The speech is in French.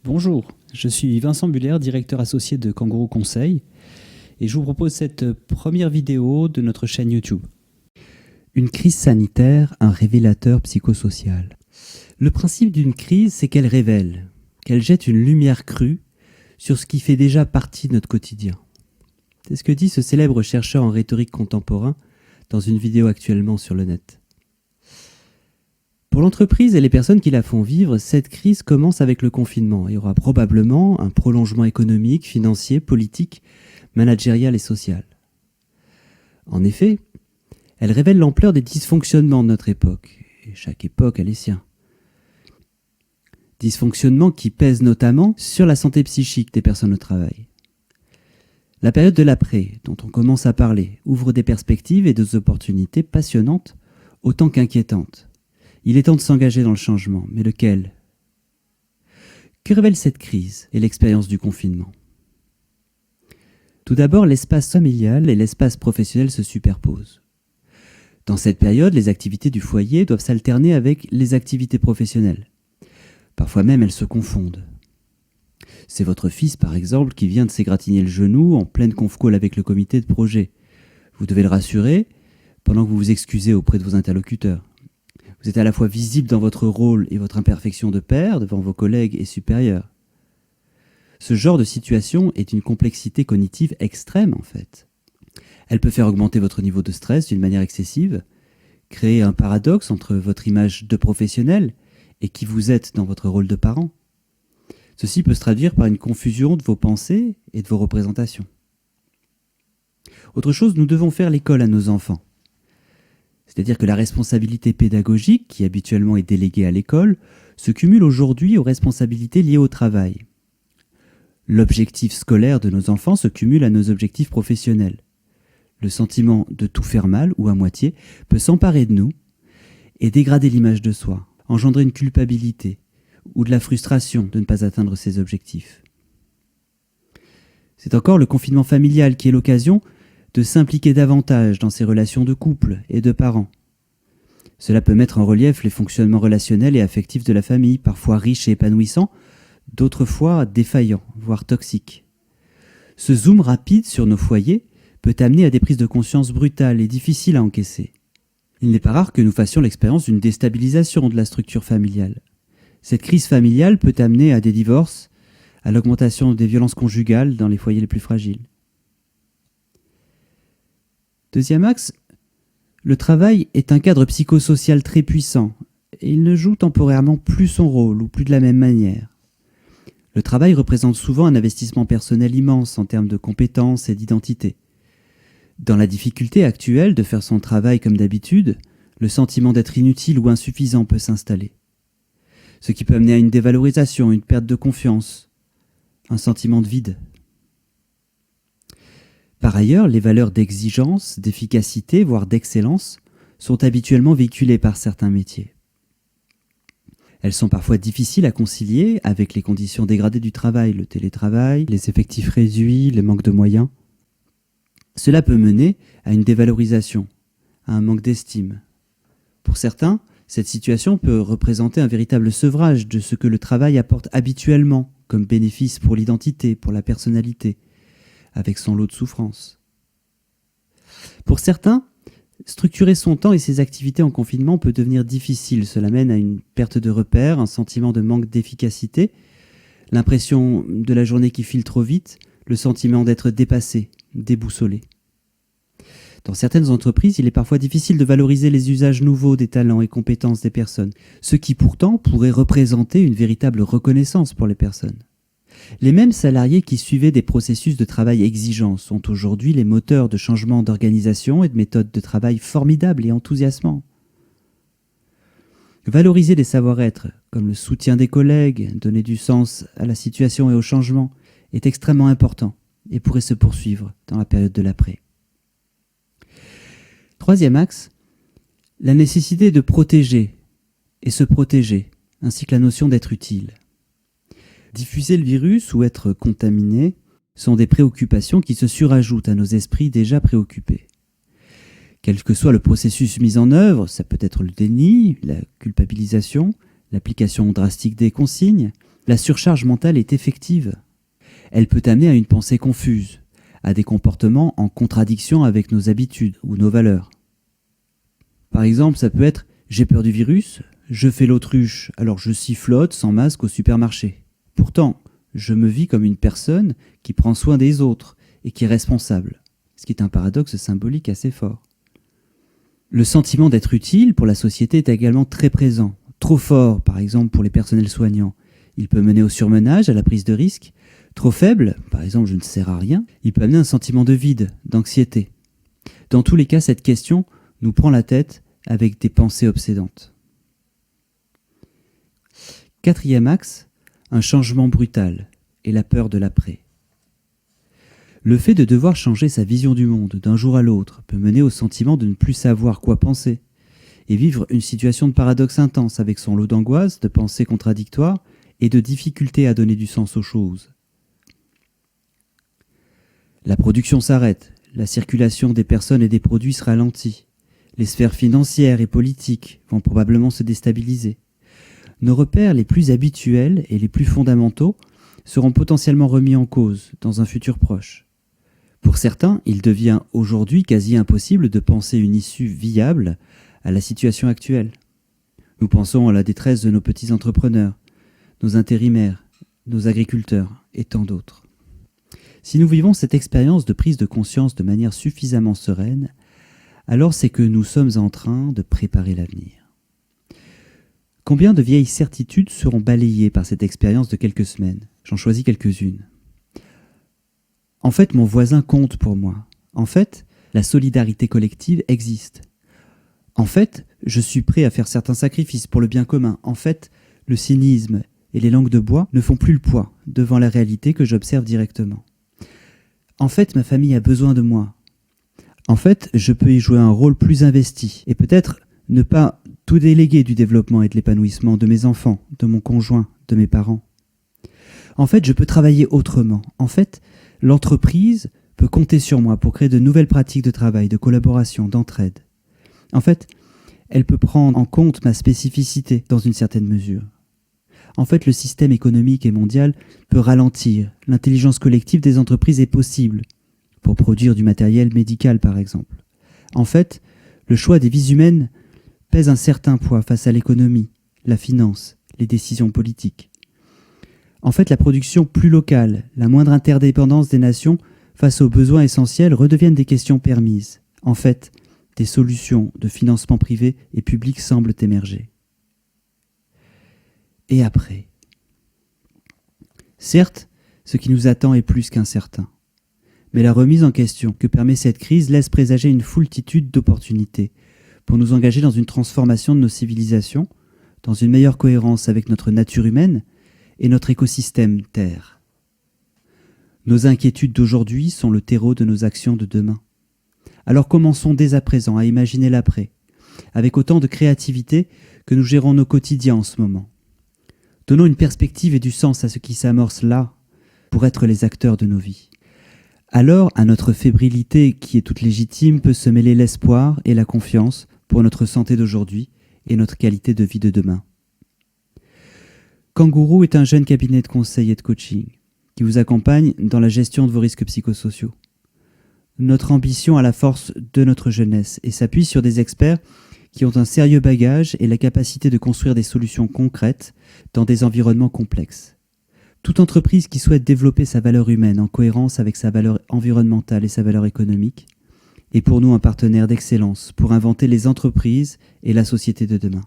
Bonjour, je suis Vincent Buller, directeur associé de Kangourou Conseil, et je vous propose cette première vidéo de notre chaîne YouTube. Une crise sanitaire, un révélateur psychosocial. Le principe d'une crise, c'est qu'elle révèle, qu'elle jette une lumière crue sur ce qui fait déjà partie de notre quotidien. C'est ce que dit ce célèbre chercheur en rhétorique contemporain dans une vidéo actuellement sur le net. Pour l'entreprise et les personnes qui la font vivre, cette crise commence avec le confinement. Il y aura probablement un prolongement économique, financier, politique, managérial et social. En effet, elle révèle l'ampleur des dysfonctionnements de notre époque. Et chaque époque a les siens. Dysfonctionnements qui pèsent notamment sur la santé psychique des personnes au travail. La période de l'après, dont on commence à parler, ouvre des perspectives et des opportunités passionnantes, autant qu'inquiétantes. Il est temps de s'engager dans le changement, mais lequel ? Que révèle cette crise et l'expérience du confinement ? Tout d'abord, l'espace familial et l'espace professionnel se superposent. Dans cette période, les activités du foyer doivent s'alterner avec les activités professionnelles. Parfois même, elles se confondent. C'est votre fils, par exemple, qui vient de s'égratigner le genou en pleine conf-call avec le comité de projet. Vous devez le rassurer pendant que vous vous excusez auprès de vos interlocuteurs. Vous êtes à la fois visible dans votre rôle et votre imperfection de père devant vos collègues et supérieurs. Ce genre de situation est une complexité cognitive extrême, en fait. Elle peut faire augmenter votre niveau de stress d'une manière excessive, créer un paradoxe entre votre image de professionnel et qui vous êtes dans votre rôle de parent. Ceci peut se traduire par une confusion de vos pensées et de vos représentations. Autre chose, nous devons faire l'école à nos enfants. C'est-à-dire que la responsabilité pédagogique, qui habituellement est déléguée à l'école, se cumule aujourd'hui aux responsabilités liées au travail. L'objectif scolaire de nos enfants se cumule à nos objectifs professionnels. Le sentiment de tout faire mal, ou à moitié, peut s'emparer de nous et dégrader l'image de soi, engendrer une culpabilité ou de la frustration de ne pas atteindre ses objectifs. C'est encore le confinement familial qui est l'occasion de s'impliquer davantage dans ses relations de couple et de parents. Cela peut mettre en relief les fonctionnements relationnels et affectifs de la famille, parfois riches et épanouissants, d'autres fois défaillants, voire toxiques. Ce zoom rapide sur nos foyers peut amener à des prises de conscience brutales et difficiles à encaisser. Il n'est pas rare que nous fassions l'expérience d'une déstabilisation de la structure familiale. Cette crise familiale peut amener à des divorces, à l'augmentation des violences conjugales dans les foyers les plus fragiles. Deuxième axe, le travail est un cadre psychosocial très puissant et il ne joue temporairement plus son rôle ou plus de la même manière. Le travail représente souvent un investissement personnel immense en termes de compétences et d'identité. Dans la difficulté actuelle de faire son travail comme d'habitude, le sentiment d'être inutile ou insuffisant peut s'installer. Ce qui peut amener à une dévalorisation, une perte de confiance, un sentiment de vide. Par ailleurs, les valeurs d'exigence, d'efficacité, voire d'excellence sont habituellement véhiculées par certains métiers. Elles sont parfois difficiles à concilier avec les conditions dégradées du travail, le télétravail, les effectifs réduits, le manque de moyens. Cela peut mener à une dévalorisation, à un manque d'estime. Pour certains, cette situation peut représenter un véritable sevrage de ce que le travail apporte habituellement comme bénéfice pour l'identité, pour la personnalité, avec son lot de souffrances. Pour certains, structurer son temps et ses activités en confinement peut devenir difficile. Cela mène à une perte de repères, un sentiment de manque d'efficacité, l'impression de la journée qui file trop vite, le sentiment d'être dépassé, déboussolé. Dans certaines entreprises, il est parfois difficile de valoriser les usages nouveaux des talents et compétences des personnes, ce qui pourtant pourrait représenter une véritable reconnaissance pour les personnes. Les mêmes salariés qui suivaient des processus de travail exigeants sont aujourd'hui les moteurs de changements d'organisation et de méthodes de travail formidables et enthousiasmants. Valoriser les savoir-être, comme le soutien des collègues, donner du sens à la situation et au changement, est extrêmement important et pourrait se poursuivre dans la période de l'après. Troisième axe, la nécessité de protéger et se protéger, ainsi que la notion d'être utile. Diffuser le virus ou être contaminé sont des préoccupations qui se surajoutent à nos esprits déjà préoccupés. Quel que soit le processus mis en œuvre, ça peut être le déni, la culpabilisation, l'application drastique des consignes, la surcharge mentale est effective. Elle peut amener à une pensée confuse, à des comportements en contradiction avec nos habitudes ou nos valeurs. Par exemple, ça peut être « j'ai peur du virus, je fais l'autruche, alors je sifflote sans masque au supermarché. Pourtant, je me vis comme une personne qui prend soin des autres et qui est responsable. » Ce qui est un paradoxe symbolique assez fort. Le sentiment d'être utile pour la société est également très présent, trop fort par exemple pour les personnels soignants. Il peut mener au surmenage, à la prise de risque. Trop faible, par exemple je ne sers à rien, il peut amener un sentiment de vide, d'anxiété. Dans tous les cas, cette question nous prend la tête avec des pensées obsédantes. Quatrième axe, un changement brutal et la peur de l'après. Le fait de devoir changer sa vision du monde d'un jour à l'autre peut mener au sentiment de ne plus savoir quoi penser et vivre une situation de paradoxe intense avec son lot d'angoisse, de pensées contradictoires et de difficultés à donner du sens aux choses. La production s'arrête, la circulation des personnes et des produits se ralentit, les sphères financières et politiques vont probablement se déstabiliser. Nos repères les plus habituels et les plus fondamentaux seront potentiellement remis en cause dans un futur proche. Pour certains, il devient aujourd'hui quasi impossible de penser une issue viable à la situation actuelle. Nous pensons à la détresse de nos petits entrepreneurs, nos intérimaires, nos agriculteurs et tant d'autres. Si nous vivons cette expérience de prise de conscience de manière suffisamment sereine, alors c'est que nous sommes en train de préparer l'avenir. Combien de vieilles certitudes seront balayées par cette expérience de quelques semaines ? J'en choisis quelques-unes. En fait, mon voisin compte pour moi. En fait, la solidarité collective existe. En fait, je suis prêt à faire certains sacrifices pour le bien commun. En fait, le cynisme et les langues de bois ne font plus le poids devant la réalité que j'observe directement. En fait, ma famille a besoin de moi. En fait, je peux y jouer un rôle plus investi et peut-être ne pas tout déléguer du développement et de l'épanouissement de mes enfants, de mon conjoint, de mes parents. En fait, je peux travailler autrement. En fait, l'entreprise peut compter sur moi pour créer de nouvelles pratiques de travail, de collaboration, d'entraide. En fait, elle peut prendre en compte ma spécificité dans une certaine mesure. En fait, le système économique et mondial peut ralentir. L'intelligence collective des entreprises est possible pour produire du matériel médical, par exemple. En fait, le choix des vies humaines pèse un certain poids face à l'économie, la finance, les décisions politiques. En fait, la production plus locale, la moindre interdépendance des nations face aux besoins essentiels redeviennent des questions permises. En fait, des solutions de financement privé et public semblent émerger. Et après ? Certes, ce qui nous attend est plus qu'incertain. Mais la remise en question que permet cette crise laisse présager une foultitude d'opportunités pour nous engager dans une transformation de nos civilisations, dans une meilleure cohérence avec notre nature humaine et notre écosystème Terre. Nos inquiétudes d'aujourd'hui sont le terreau de nos actions de demain. Alors commençons dès à présent à imaginer l'après, avec autant de créativité que nous gérons nos quotidiens en ce moment. Donnons une perspective et du sens à ce qui s'amorce là, pour être les acteurs de nos vies. Alors, à notre fébrilité qui est toute légitime peut se mêler l'espoir et la confiance pour notre santé d'aujourd'hui et notre qualité de vie de demain. Kangourou est un jeune cabinet de conseil et de coaching qui vous accompagne dans la gestion de vos risques psychosociaux. Notre ambition a la force de notre jeunesse et s'appuie sur des experts qui ont un sérieux bagage et la capacité de construire des solutions concrètes dans des environnements complexes. Toute entreprise qui souhaite développer sa valeur humaine en cohérence avec sa valeur environnementale et sa valeur économique est pour nous un partenaire d'excellence pour inventer les entreprises et la société de demain.